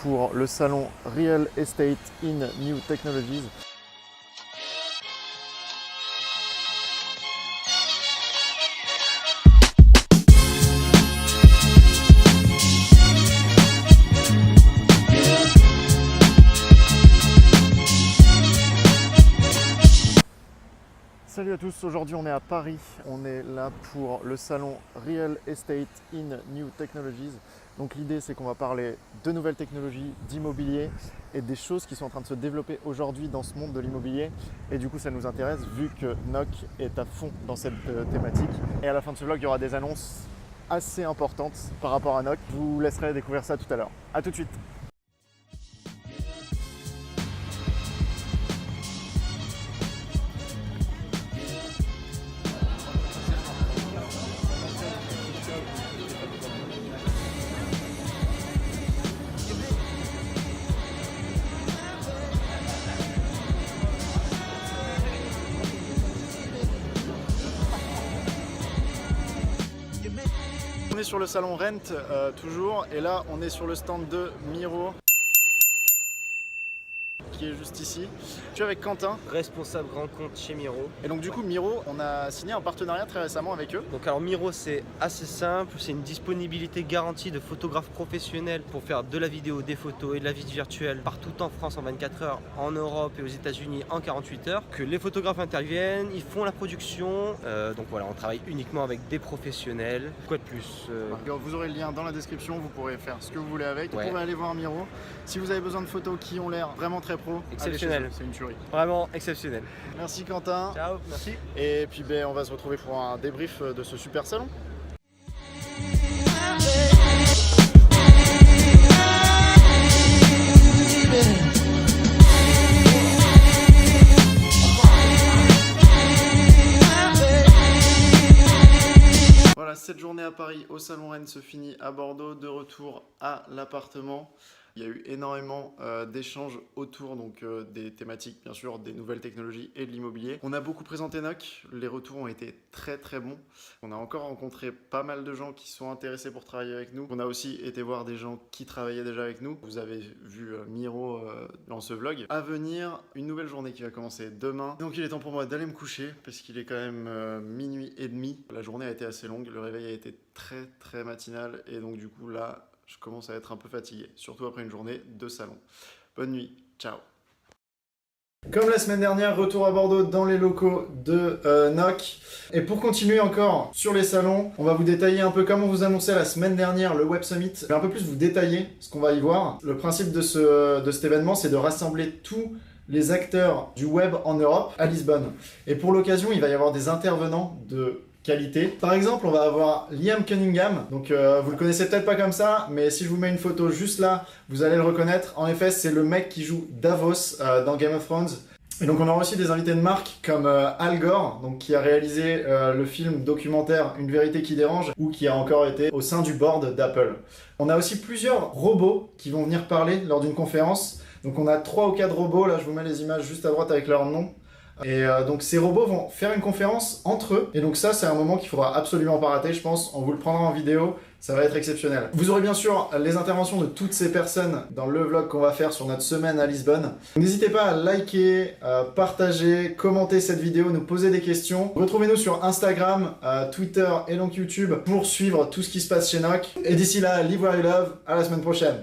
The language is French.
Pour le salon Real Estate in New Technologies. Salut à tous, aujourd'hui on est à Paris, on est là pour le salon Real Estate in New Technologies. Donc l'idée c'est qu'on va parler de nouvelles technologies, d'immobilier et des choses qui sont en train de se développer aujourd'hui dans ce monde de l'immobilier. Et du coup ça nous intéresse vu que NOC est à fond dans cette thématique. Et à la fin de ce vlog il y aura des annonces assez importantes par rapport à NOC. Je vous laisserai découvrir ça tout à l'heure. A tout de suite. On est sur le salon Rent toujours, et là on est sur le stand de Miro qui est juste ici. Je suis avec Quentin, responsable grand compte chez Miro. et donc du coup Miro, on a signé un partenariat très récemment avec eux. Donc alors Miro, c'est assez simple, c'est une disponibilité garantie de photographes professionnels pour faire de la vidéo, des photos et de la visite virtuelle partout en France en 24 heures, en Europe et aux États-Unis en 48 heures. Que les photographes interviennent, ils font la production. Donc voilà, on travaille uniquement avec des professionnels. Quoi de plus Vous aurez le lien dans la description, vous pourrez faire ce que vous voulez avec. Ouais. Vous pourrez aller voir Miro. Si vous avez besoin de photos qui ont l'air vraiment très pro, Exceptionnel. allez chez eux, c'est une tuerie. Vraiment exceptionnel. Merci Quentin. Ciao, merci. Et puis on va se retrouver pour un débrief de ce super salon. Voilà, cette journée à Paris au Salon Rennes se finit à Bordeaux, de retour à l'appartement. Il y a eu énormément d'échanges autour des thématiques, bien sûr, des nouvelles technologies et de l'immobilier. On a beaucoup présenté NOC, les retours ont été très très bons. On a encore rencontré pas mal de gens qui sont intéressés pour travailler avec nous. On a aussi été voir des gens qui travaillaient déjà avec nous. Vous avez vu Miro dans ce vlog. À venir, une nouvelle journée qui va commencer demain. Donc il est temps pour moi d'aller me coucher parce qu'il est quand même minuit et demi. La journée a été assez longue, le réveil a été très très matinal et donc du coup là, je commence à être un peu fatigué, surtout après une journée de salon. Bonne nuit, ciao. Comme la semaine dernière, retour à Bordeaux dans les locaux de NOC. Et pour continuer encore sur les salons, on va vous détailler un peu comme on vous annonçait la semaine dernière le Web Summit. Je vais un peu plus vous détailler ce qu'on va y voir. Le principe de cet événement, c'est de rassembler tous les acteurs du web en Europe à Lisbonne. Et pour l'occasion, il va y avoir des intervenants de qualité. Par exemple, on va avoir Liam Cunningham. Donc vous le connaissez peut-être pas comme ça, mais si je vous mets une photo juste là, vous allez le reconnaître. En effet, c'est le mec qui joue Davos dans Game of Thrones. Et donc on aura aussi des invités de marque comme Al Gore, donc qui a réalisé le film documentaire Une vérité qui dérange, ou qui a encore été au sein du board d'Apple. On a aussi plusieurs robots qui vont venir parler lors d'une conférence. Donc on a 3 ou 4 robots, là je vous mets les images juste à droite avec leur nom. Et donc ces robots vont faire une conférence entre eux. Et donc ça c'est un moment qu'il faudra absolument pas rater, je pense. On vous le prendra en vidéo, ça va être exceptionnel. Vous aurez bien sûr les interventions de toutes ces personnes dans le vlog qu'on va faire sur notre semaine à Lisbonne. N'hésitez pas à liker, partager, commenter cette vidéo, nous poser des questions. Retrouvez-nous sur Instagram, Twitter et donc YouTube pour suivre tout ce qui se passe chez NOC. Et d'ici là, live where you love, à la semaine prochaine.